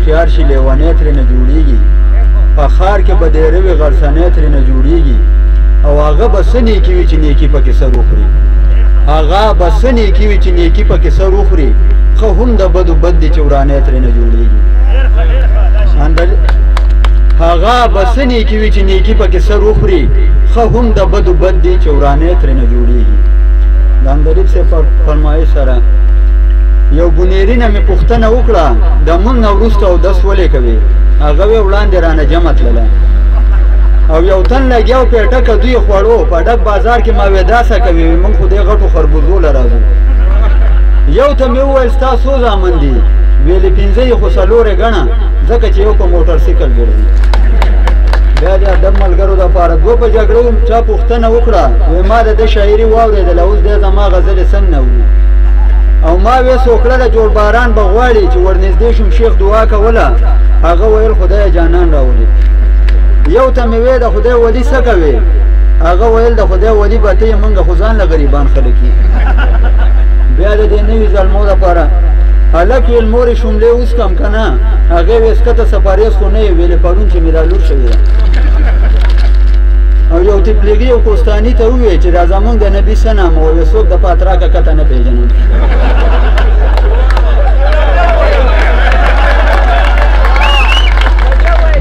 هوښیار شي لیونی ترېنه جوړېږي په ښار کې به ډېره وي غرڅنی ترېنه جوړېږي او هغه به څه نیکي وي چې نیکي پکې سر وخوري هغه به څه نیکي وي چې نیکي پکې سر وخوري ښه هم د بدو بد دي چې ورانی ترېنه جوړېږي هغه به څه نیکي وي چې نیکي پکې سر وخوري ښه هم د بدو بد دي چې ورانی ترېنه جوړېږي د اندریب صاحب فرمایش سره یو بنیري نه مې پوښتنه وکړه د مونږ نه وروسته اودس ولې کوې هغه وې وړاندې رانه جمع تلله او یو تن لګیا و پیټکه دوی خوړو په ډک بازار کې ما وې داسه کوي مونږ خو دې غټو خربوزو له راځو یو ته مې وویل ستا څو زامن دي ویلې پنځه یې خو څلورې ګڼه ځکه چې یو په موټر سایکل ګرځي بیا د ادب ملګرو دپاره دوه په جګړه وم چا پوښتنه وکړه وی ما د ده شاعري واورېدله اوس دی زما غزلې څنګ نه وي او ما وې سوکړله جوړ باران به غواړي چې ورنږدې شم شیخ دعا کوله هغه ویل خدایه جانان راولي یو ته مې وې د خدای ولي څه کوې هغه ویل د خدای ولي به ته یې مونږ خو ځان له غریبان خلک یي بیا د دې نوي زلمو دپاره هلک ویل مورې شوملې اوس کم که نه هغې وې سکته سفاریز خو نه یې ویلې پرون چې مې را لور شوې ده او یو تبلیغي یو کوستاني ته وویل چې دا زمونږ د نبي څه نام وویل څوک د پاتراکه کته نه پېژنم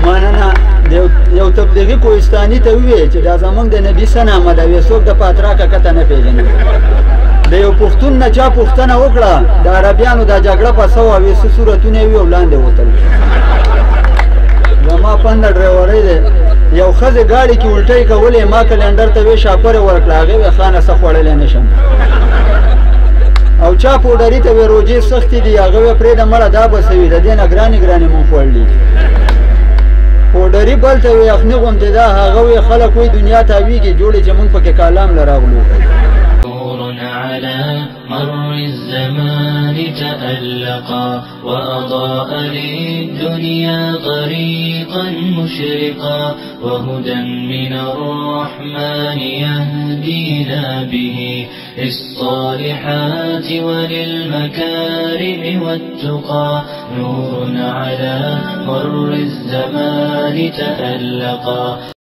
مننه یو تبلیغي کوهستاني ته وویل چې دا زمونږ د نبي څه نامه ده ویل څوک د پاتراکه کته نه پېژنم د یو پښتون نه چا پوښتنه وکړه د عربیانو دا جګړه په څه وه ویل څه صورتونه یې وي او لاندې وتل زما پنده ډریورۍ دی یو ښځې ګاډي کې الټۍ کولې ما کلنډر ته وې شاپرې ورکړه هغې وې خانه څه خوړلی نه شم او چا پوډري ته وې روجې سختې دي هغه وې پرېږده مړه دا به څه وي د دې نه ګرانې ګرانې مونږ خوړلي پوډري بل ته وې یخني غوندې ده هغه وې خلک وایي دنیا تاویږي جوړې چې مونږ پکې کالام له راغلو على مر الزمان تألقا وأضاء للدنيا طريقا مشرقا وهدى من الرحمن يهدينا به للصالحات وللمكارم والتقى نور على مر الزمان تألقا